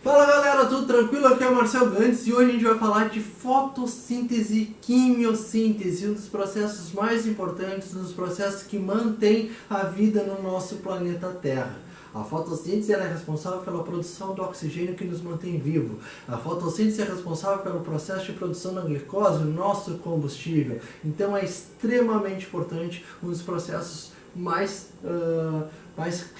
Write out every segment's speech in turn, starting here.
Fala galera, tudo tranquilo? Aqui é o Marcel Gantes e hoje a gente vai falar de fotossíntese e quimiossíntese, um dos processos mais importantes, um dos processos que mantém a vida no nosso planeta Terra. A fotossíntese é responsável pela produção do oxigênio que nos mantém vivo. A fotossíntese é responsável pelo processo de produção da glicose, o nosso combustível. Então é extremamente importante, um dos processos mais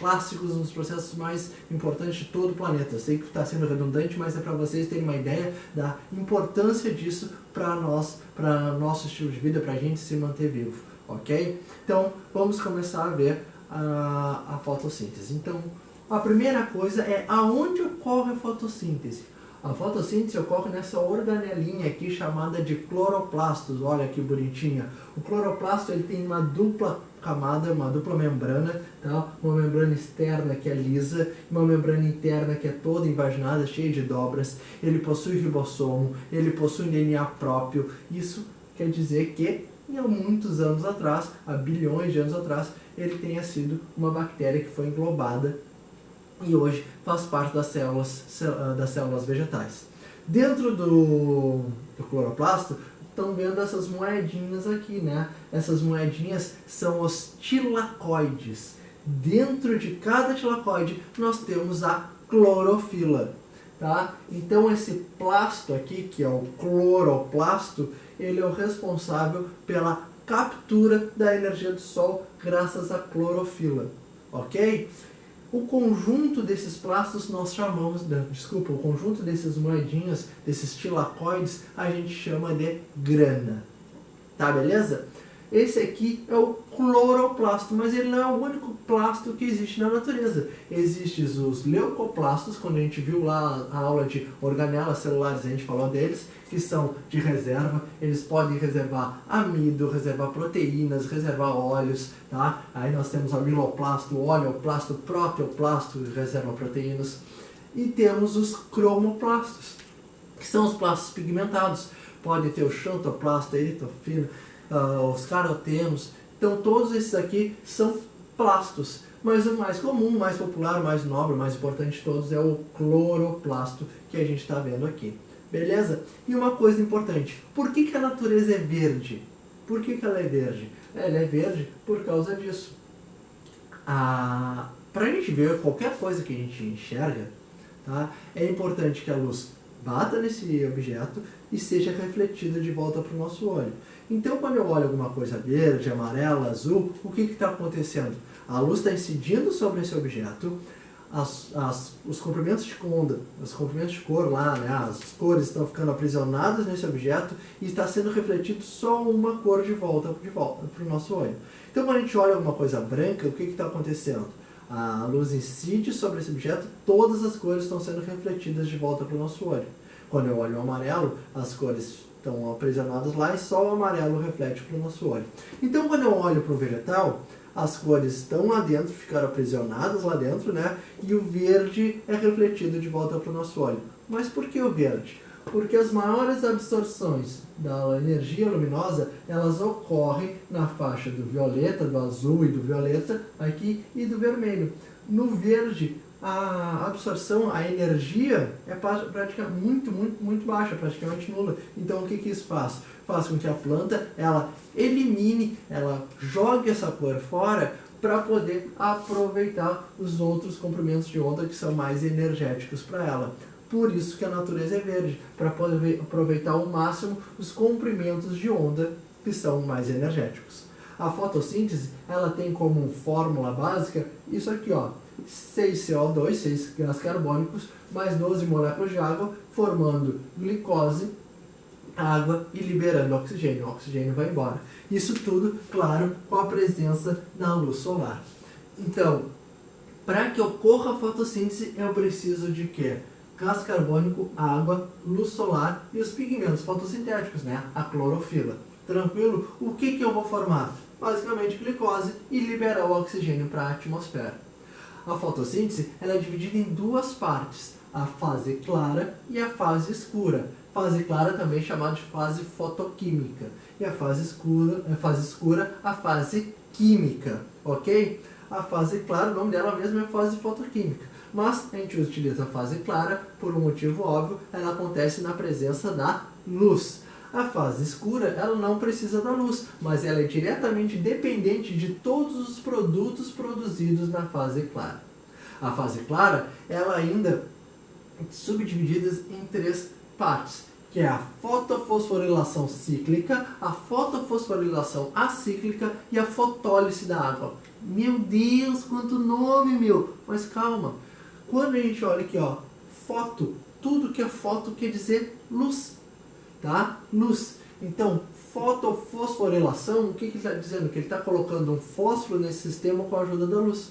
clássicos, um dos processos mais importantes de todo o planeta. Eu sei que está sendo redundante, mas é para vocês terem uma ideia da importância disso para nós, para nosso estilo de vida, para a gente se manter vivo, ok? Então vamos começar a ver a fotossíntese. Então a primeira coisa é aonde ocorre a fotossíntese. A fotossíntese ocorre nessa organelinha aqui chamada de cloroplastos. Olha que bonitinha. O cloroplasto ele tem uma dupla camada, uma dupla membrana, tá? Uma membrana externa que é lisa, uma membrana interna que é toda invaginada, cheia de dobras. Ele possui ribossomo, ele possui DNA próprio. Isso quer dizer que há muitos anos atrás, há bilhões de anos atrás, ele tenha sido uma bactéria que foi englobada e hoje faz parte das células vegetais. Dentro do cloroplasto, estão vendo essas moedinhas aqui, né? Essas moedinhas são os tilacoides. Dentro de cada tilacoide nós temos a clorofila, tá? Então esse plasto aqui, que é o cloroplasto, ele é o responsável pela captura da energia do sol graças à clorofila, ok? O conjunto desses plastos nós chamamos, o conjunto dessas moedinhas, desses tilacoides, a gente chama de grana. Tá, beleza? Esse aqui é o cloroplasto, mas ele não é o único plasto que existe na natureza. Existem os leucoplastos, quando a gente viu lá a aula de organelas celulares, a gente falou deles, que são de reserva. Eles podem reservar amido, reservar proteínas, reservar óleos, tá? Aí nós temos o amiloplasto, o oleoplasto, proteoplasto, que reserva proteínas. E temos os cromoplastos, que são os plastos pigmentados. Pode ter o xantoplasto, a eritofila, os carotenos. Então todos esses aqui são plastos, mas o mais comum, mais popular, mais nobre, mais importante de todos é o cloroplasto que a gente está vendo aqui, beleza? E uma coisa importante, por que a natureza é verde? Por que ela é verde? Ela é verde por causa disso. Para a gente ver qualquer coisa que a gente enxerga, tá? É importante que a luz bata nesse objeto e seja refletida de volta para o nosso olho. Então, quando eu olho alguma coisa verde, amarela, azul, o que está acontecendo? A luz está incidindo sobre esse objeto, os comprimentos de onda, os comprimentos de cor lá, né, as cores estão ficando aprisionadas nesse objeto e está sendo refletido só uma cor de volta para o nosso olho. Então, quando a gente olha alguma coisa branca, o que está acontecendo? A luz incide sobre esse objeto, todas as cores estão sendo refletidas de volta para o nosso olho. Quando eu olho o amarelo, as cores estão aprisionadas lá e só o amarelo reflete para o nosso olho. Então, quando eu olho para o vegetal, as cores estão lá dentro, ficaram aprisionadas lá dentro, né? E o verde é refletido de volta para o nosso olho. Mas por que o verde? Porque as maiores absorções da energia luminosa, elas ocorrem na faixa do violeta, do azul e do violeta aqui e do vermelho. No verde, a absorção, a energia é praticamente muito baixa, praticamente nula. Então o que isso faz? Faz com que a planta ela elimine, ela jogue essa cor fora para poder aproveitar os outros comprimentos de onda que são mais energéticos para ela. Por isso que a natureza é verde, para poder aproveitar ao máximo os comprimentos de onda que são mais energéticos. A fotossíntese ela tem como fórmula básica isso aqui, ó, 6 CO2, 6 gás carbônicos, mais 12 moléculas de água, formando glicose, água e liberando oxigênio. O oxigênio vai embora. Isso tudo, claro, com a presença da luz solar. Então, para que ocorra a fotossíntese, eu preciso de quê? Gás carbônico, água, luz solar e os pigmentos fotossintéticos, né? A clorofila. Tranquilo? O que eu vou formar? Basicamente glicose e liberar o oxigênio para a atmosfera. A fotossíntese ela é dividida em duas partes, a fase clara e a fase escura. Fase clara também chamada de fase fotoquímica. E a fase escura, a fase química, ok? A fase clara, o nome dela mesmo é fase fotoquímica, mas a gente utiliza a fase clara por um motivo óbvio, ela acontece na presença da luz. A fase escura, ela não precisa da luz, mas ela é diretamente dependente de todos os produtos produzidos na fase clara. A fase clara, ela ainda é subdividida em 3 partes, que é a fotofosforilação cíclica, a fotofosforilação acíclica e a fotólise da água. Meu Deus, quanto nome, meu! Mas calma, quando a gente olha aqui, ó, foto, tudo que é foto quer dizer luz, tá? Luz. Então, fotofosforilação, o que ele está dizendo? Que ele está colocando um fósforo nesse sistema com a ajuda da luz,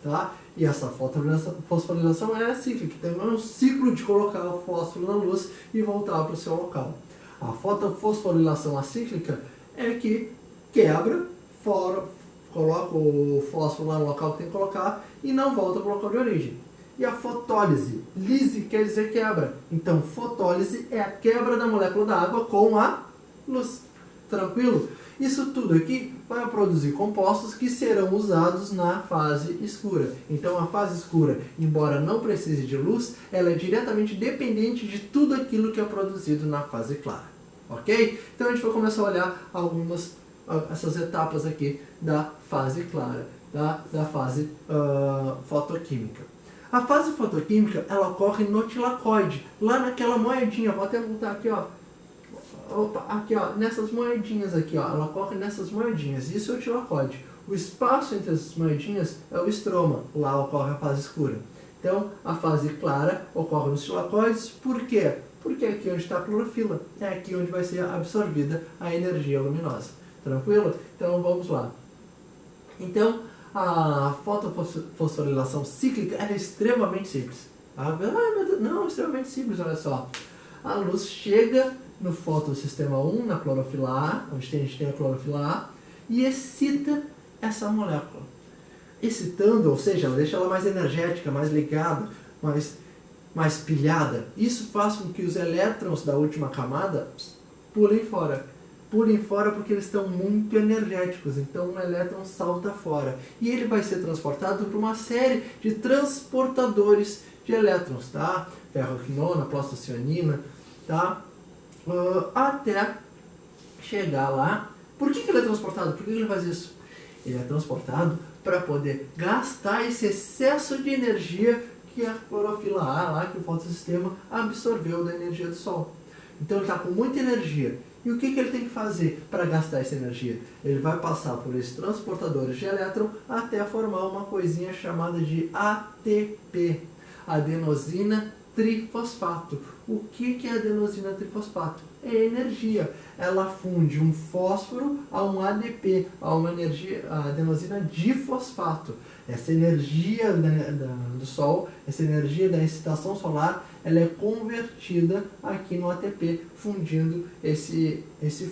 tá? E essa fotofosforilação é cíclica, então é um ciclo de colocar o fósforo na luz e voltar para o seu local. A fotofosforilação acíclica é que quebra, coloca o fósforo lá no local que tem que colocar e não volta para o local de origem. E a fotólise, lise quer dizer quebra, então fotólise é a quebra da molécula da água com a luz. Tranquilo? Isso tudo aqui vai produzir compostos que serão usados na fase escura. Então a fase escura, embora não precise de luz, ela é diretamente dependente de tudo aquilo que é produzido na fase clara. Ok? Então a gente vai começar a olhar essas etapas aqui da fase clara, da fase fotoquímica. A fase fotoquímica, ela ocorre no tilacoide, lá naquela moedinha, vou até voltar aqui, ó. Opa, aqui ó, nessas moedinhas aqui ó, ela ocorre nessas moedinhas, isso é o tilacoide. O espaço entre essas moedinhas é o estroma, lá ocorre a fase escura. Então, a fase clara ocorre nos tilacoides, por quê? Porque é aqui onde está a clorofila, é aqui onde vai ser absorvida a energia luminosa. Tranquilo? Então, vamos lá. Então, a fotofosforilação cíclica é extremamente simples. Ah, meu Deus, não, extremamente simples, olha só. A luz chega no fotossistema 1, na clorofila A, onde a gente tem a clorofila A, e excita essa molécula. Excitando, ou seja, ela deixa ela mais energética, mais ligada, mais pilhada. Isso faz com que os elétrons da última camada pulem fora. Pulem fora porque eles estão muito energéticos, então um elétron salta fora. E ele vai ser transportado por uma série de transportadores de elétrons, tá? Ferroquinona, plastocianina, tá? Até chegar lá. Por que ele é transportado? Por que ele faz isso? Ele é transportado para poder gastar esse excesso de energia que a clorofila A, lá, que o fotossistema absorveu da energia do Sol. Então ele está com muita energia. E o que ele tem que fazer para gastar essa energia? Ele vai passar por esses transportadores de elétron até formar uma coisinha chamada de ATP, adenosina trifosfato. O que é adenosina trifosfato? É energia. Ela funde um fósforo a um ADP, a uma energia, a adenosina difosfato. Essa energia do Sol, essa energia da excitação solar, ela é convertida aqui no ATP, fundindo esse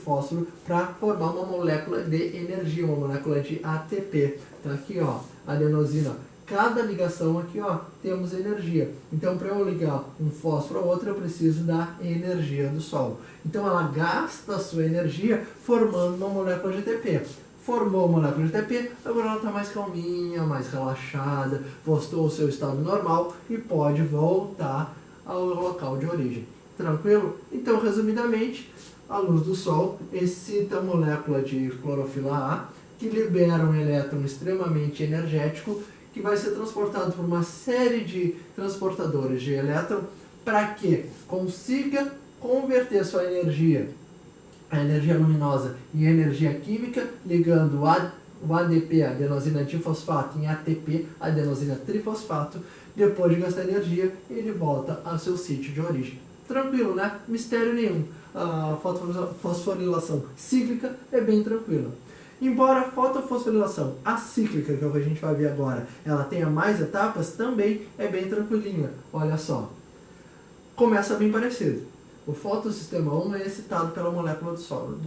fósforo para formar uma molécula de energia, uma molécula de ATP. Então aqui, ó, adenosina. Cada ligação aqui, ó, temos energia. Então, para eu ligar um fósforo ao outro, eu preciso da energia do Sol. Então, ela gasta a sua energia formando uma molécula de ATP. Formou uma molécula de ATP, agora ela está mais calminha, mais relaxada, voltou ao seu estado normal e pode voltar ao local de origem. Tranquilo? Então, resumidamente, a luz do Sol excita a molécula de clorofila A, que libera um elétron extremamente energético, que vai ser transportado por uma série de transportadores de elétron para que consiga converter sua energia, a energia luminosa, em energia química, ligando o ADP, a adenosina difosfato, em ATP, adenosina trifosfato. Depois de gastar energia, ele volta ao seu sítio de origem. Tranquilo, né? Mistério nenhum. A fosforilação cíclica é bem tranquila. Embora a fotofosforilação acíclica, que é o que a gente vai ver agora, ela tenha mais etapas, também é bem tranquilinha. Olha só. Começa bem parecido. O fotossistema 1 é excitado pela molécula do Sol,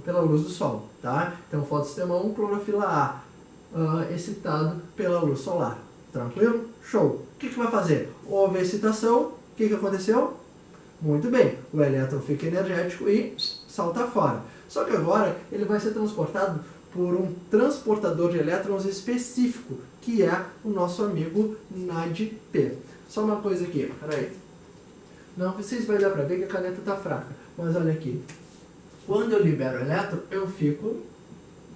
pela luz do Sol, tá? Então, fotossistema 1, clorofila A, excitado pela luz solar. Tranquilo? Show! O que vai fazer? Houve a excitação, o que aconteceu? Muito bem, o elétron fica energético e salta fora. Só que agora ele vai ser transportado por um transportador de elétrons específico, que é o nosso amigo NADP. Só uma coisa aqui, peraí. Não, vocês vão dar para ver que a caneta está fraca, mas olha aqui. Quando eu libero o elétron, eu fico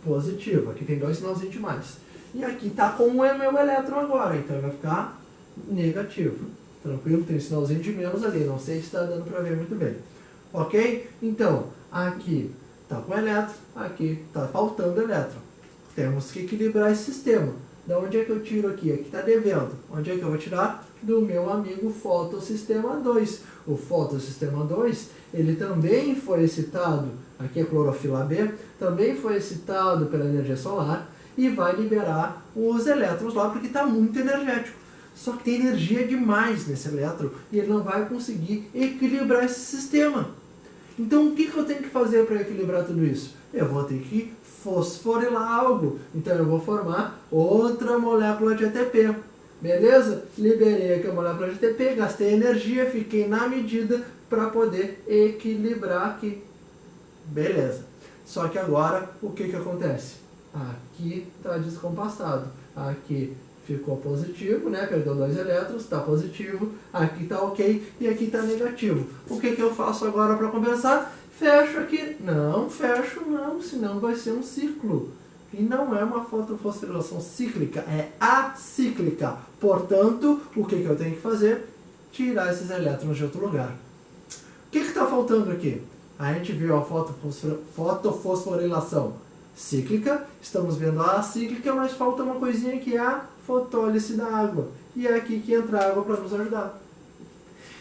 positivo. Aqui tem 2 sinalzinhos de mais. E aqui está com o meu elétron agora, então vai ficar negativo. Tranquilo? Tem um sinalzinho de menos ali, não sei se está dando para ver muito bem. Ok? Então, aqui está com elétron, aqui está faltando elétron. Temos que equilibrar esse sistema. Da onde é que eu tiro aqui? Aqui está devendo. Onde é que eu vou tirar? Do meu amigo fotossistema 2. O fotossistema 2, ele também foi excitado, aqui é clorofila B, também foi excitado pela energia solar e vai liberar os elétrons lá porque está muito energético. Só que tem energia demais nesse elétron e ele não vai conseguir equilibrar esse sistema. Então o que eu tenho que fazer para equilibrar tudo isso? Eu vou ter que fosforilar algo. Então eu vou formar outra molécula de ATP. Beleza? Liberei aqui a molécula de ATP, gastei energia, fiquei na medida para poder equilibrar aqui. Beleza. Só que agora o que acontece? Aqui está descompassado. Aqui ficou positivo, né? Perdeu 2 elétrons, está positivo. Aqui está ok e aqui está negativo. O que eu faço agora para compensar? Fecho aqui. Não, fecho não, senão vai ser um ciclo. E não é uma fotofosforilação cíclica, é acíclica. Portanto, o que eu tenho que fazer? Tirar esses elétrons de outro lugar. O que está faltando aqui? A gente viu a fotofosforilação cíclica, estamos vendo a acíclica, mas falta uma coisinha que é a fotólise da água. E é aqui que entra a água para nos ajudar.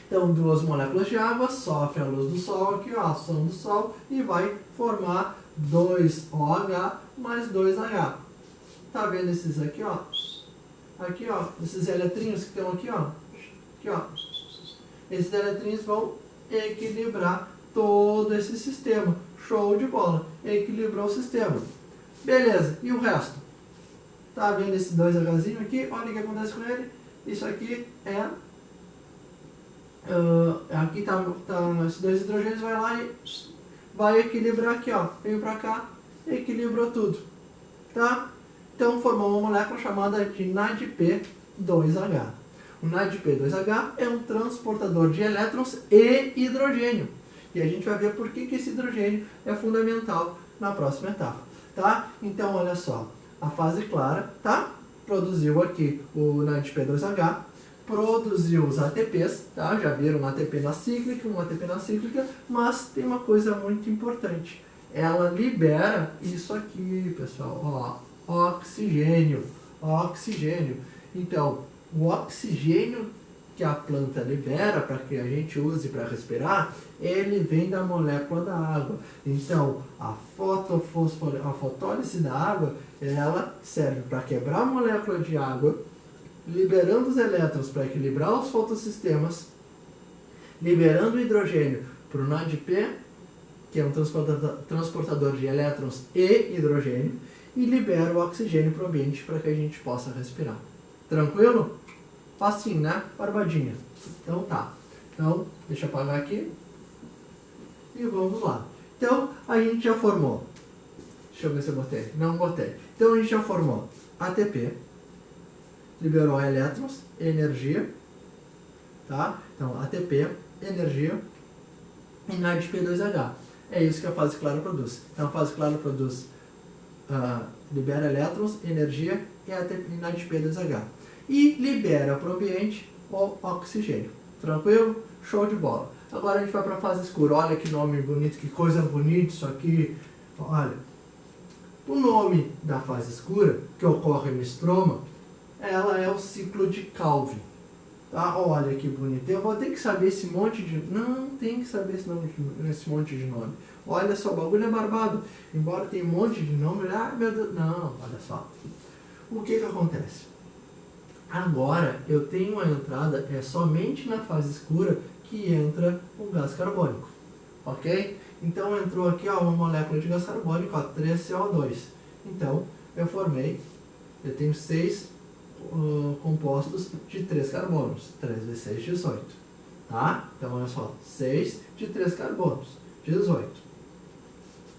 Então, 2 moléculas de água sofrem a luz do Sol, aqui ó, a ação do Sol, e vai formar 2OH mais 2H. Tá vendo esses aqui, ó? Aqui, ó, esses eletrinhos que estão aqui, ó. Aqui, ó. Esses eletrinhos vão equilibrar todo esse sistema. Show de bola. Equilibrou o sistema. Beleza. E o resto? Tá vendo esse 2Hzinho aqui? Olha o que acontece com ele. Isso aqui é... aqui tá esses 2 hidrogênios, vai lá e vai equilibrar aqui, ó. Veio pra cá, equilibrou tudo. Tá? Então formou uma molécula chamada de NADP2H. O NADP2H é um transportador de elétrons e hidrogênio. E a gente vai ver por que esse hidrogênio é fundamental na próxima etapa. Tá? Então, olha só. A fase clara, tá? Produziu aqui o NADP2H, produziu os ATPs, tá? Já viram um ATP na cíclica, mas tem uma coisa muito importante. Ela libera isso aqui, pessoal, ó, oxigênio. Então, o oxigênio que a planta libera para que a gente use para respirar, ele vem da molécula da água. Então, a fotólise da água, ela serve para quebrar a molécula de água, liberando os elétrons para equilibrar os fotossistemas, liberando o hidrogênio para o NADP, que é um transportador de elétrons e hidrogênio, e libera o oxigênio para o ambiente para que a gente possa respirar. Tranquilo? Facinho, né? Barbadinha. Então tá. Então, deixa eu apagar aqui. E vamos lá. Então, a gente já formou. Deixa eu ver se eu botei. Não botei. Então, a gente já formou ATP. Liberou elétrons, energia. Tá? Então, ATP, energia. E NADP2H. É isso que a fase clara produz. Então, a fase clara produz... libera elétrons, energia e NADP2H. E libera para o ambiente o oxigênio. Tranquilo? Show de bola. Agora a gente vai para a fase escura. Olha que nome bonito, que coisa bonita isso aqui. Olha, o nome da fase escura, que ocorre no estroma, ela é o ciclo de Calvin. Tá? Olha que bonito. Eu vou ter que saber esse monte de... Não tem que saber esse monte de nome. Olha só, o bagulho é barbado. Embora tenha um monte de nome, meu Deus... Não, olha só. O que acontece? Agora eu tenho uma entrada, somente na fase escura que entra o gás carbônico. Ok? Então entrou aqui ó, uma molécula de gás carbônico, ó, 3CO2. Então eu tenho 6 compostos de 3 carbonos. 3 vezes 6, 18. Tá? Então olha só, 6 de 3 carbonos, 18.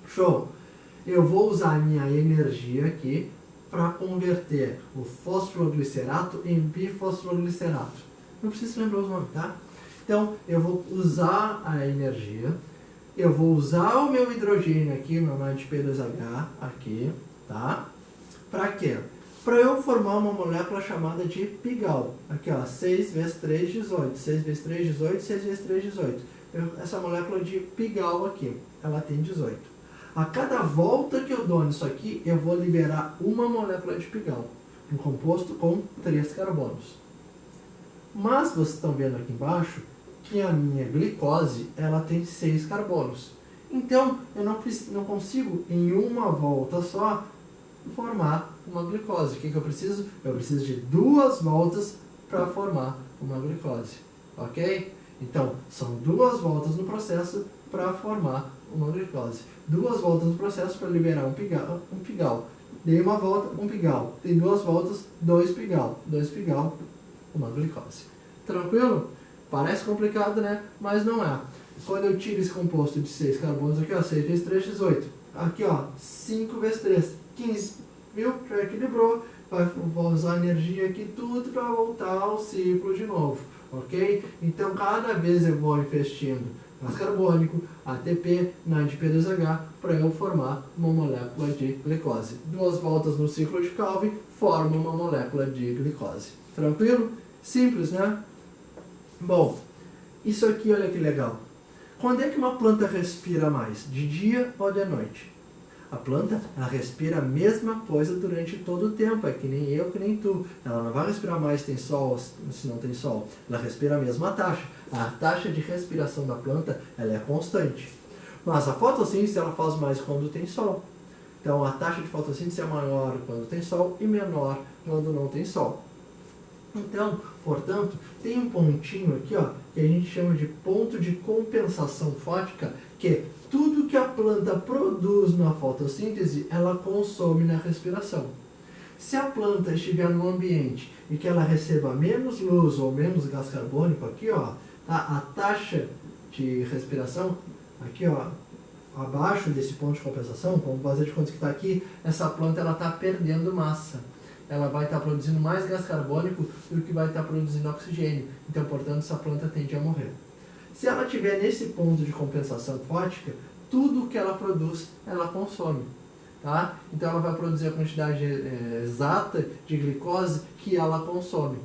Show! eu vou usar a minha energia aqui para converter o fosfoglicerato em bifosfoglicerato. Não preciso lembrar os nomes, tá? Então, eu vou usar a energia, eu vou usar o meu hidrogênio aqui, meu NADP2H aqui, tá? Para quê? Para eu formar uma molécula chamada de pigal. Aqui, ó, 6 vezes 3, 18. 6 vezes 3, 18. 6 vezes 3, 18. Essa molécula de pigal aqui, ela tem 18. A cada volta que eu dou nisso aqui, eu vou liberar uma molécula de pigal. Um composto com 3 carbonos. Mas vocês estão vendo aqui embaixo que a minha glicose, ela tem 6 carbonos. Então, eu não consigo, em uma volta só, formar uma glicose. O que eu preciso? Eu preciso de 2 voltas para formar uma glicose. Ok? Então, são 2 voltas no processo para formar uma glicose. 2 voltas no processo para liberar um pigal. Dei uma volta, um pigal. Tem 2 voltas, 2 pigal. 2 pigal, uma glicose. Tranquilo? Parece complicado, né? Mas não é. Quando eu tiro esse composto de 6 carbonos aqui, ó, 6 vezes 3, 18. Aqui, ó, 5 vezes 3, 15. Viu? Já equilibrou. Vou usar a energia aqui tudo para voltar ao ciclo de novo. Ok? Então, cada vez eu vou investindo gás carbônico, ATP, NADP2H, para eu formar uma molécula de glicose. 2 voltas no ciclo de Calvin formam uma molécula de glicose. Tranquilo? Simples, né? Bom, isso aqui, olha que legal. Quando é que uma planta respira mais? De dia ou de noite? A planta, ela respira a mesma coisa durante todo o tempo. É que nem eu, que nem tu. Ela não vai respirar mais se tem sol, se não tem sol. Ela respira a mesma taxa. A taxa de respiração da planta, ela é constante. Mas a fotossíntese, ela faz mais quando tem sol. Então, a taxa de fotossíntese é maior quando tem sol e menor quando não tem sol. Então, portanto, tem um pontinho aqui, ó, que a gente chama de ponto de compensação fótica, que tudo que a planta produz na fotossíntese, ela consome na respiração. Se a planta estiver no ambiente e que ela receba menos luz ou menos gás carbônico, aqui, ó, a taxa de respiração, aqui, ó, abaixo desse ponto de compensação, vamos fazer de conta que está aqui, essa planta está perdendo massa. Ela vai estar produzindo mais gás carbônico do que vai estar produzindo oxigênio. Então, portanto, essa planta tende a morrer. Se ela estiver nesse ponto de compensação fótica, tudo que ela produz, ela consome. Tá? Então, ela vai produzir a quantidade exata de glicose que ela consome.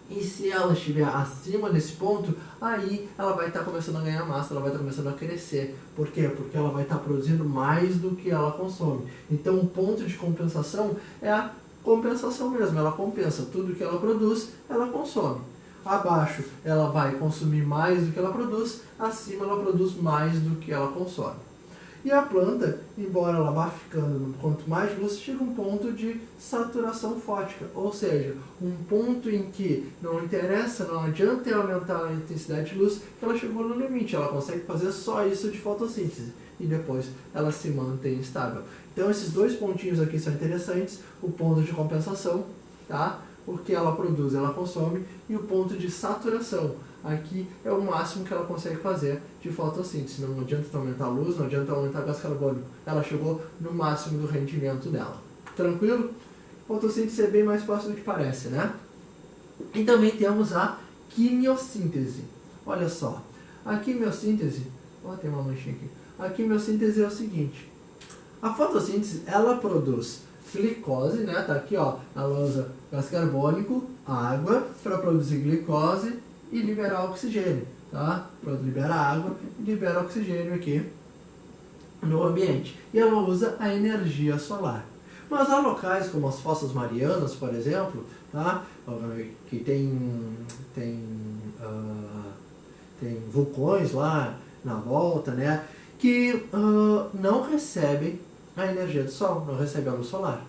E se ela estiver acima desse ponto, aí ela vai estar começando a ganhar massa, ela vai estar começando a crescer. Por quê? Porque ela vai estar produzindo mais do que ela consome. Então, o ponto de compensação é a compensação mesmo. Ela compensa tudo que ela produz, ela consome. Abaixo, ela vai consumir mais do que ela produz, acima ela produz mais do que ela consome. E a planta, embora ela vá ficando, quanto mais luz, chega um ponto de saturação fótica, ou seja, um ponto em que não interessa, não adianta aumentar a intensidade de luz, que ela chegou no limite, ela consegue fazer só isso de fotossíntese, e depois ela se mantém estável. Então esses 2 pontinhos aqui são interessantes, o ponto de compensação, tá? O que ela produz, ela consome, e o ponto de saturação. Aqui é o máximo que ela consegue fazer de fotossíntese. Não adianta aumentar a luz, não adianta aumentar o gás carbônico. Ela chegou no máximo do rendimento dela. Tranquilo? Fotossíntese é bem mais fácil do que parece, né? E também temos a quimiossíntese. Olha só, a quimiossíntese... Ó, tem uma manchinha aqui. A quimiossíntese é o seguinte. A fotossíntese, ela produz glicose, né? Tá aqui, ó. Ela usa gás carbônico, água, para produzir glicose e liberar oxigênio, tá? Libera água e libera oxigênio aqui no ambiente. E ela usa a energia solar. Mas há locais como as Fossas Marianas, por exemplo, tá? Que tem vulcões lá na volta, né? Que não recebem a energia do sol, não recebem a luz solar.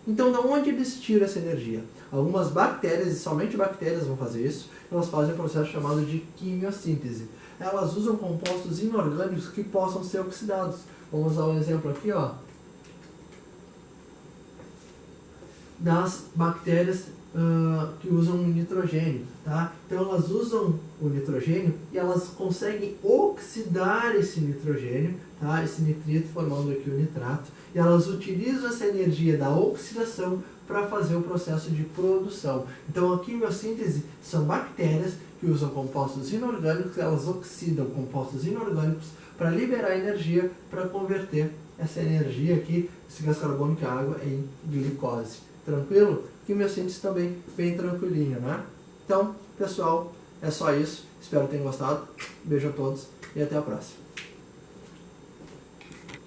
Então, de onde eles tiram essa energia? Algumas bactérias, e somente bactérias vão fazer isso, elas fazem um processo chamado de quimiossíntese. Elas usam compostos inorgânicos que possam ser oxidados. Vamos usar um exemplo aqui, ó, das bactérias que usam o nitrogênio, tá? Então elas usam o nitrogênio e elas conseguem oxidar esse nitrogênio, tá? Esse nitrito, formando aqui o nitrato, e elas utilizam essa energia da oxidação para fazer o processo de produção. Então a quimiossíntese são bactérias que usam compostos inorgânicos, elas oxidam compostos inorgânicos para liberar energia, para converter essa energia aqui, esse gás carbônico e água, em glicose. Tranquilo? Quimiossíntese também bem tranquilinho, né? Então, pessoal, é só isso. Espero que tenham gostado. Beijo a todos e até a próxima.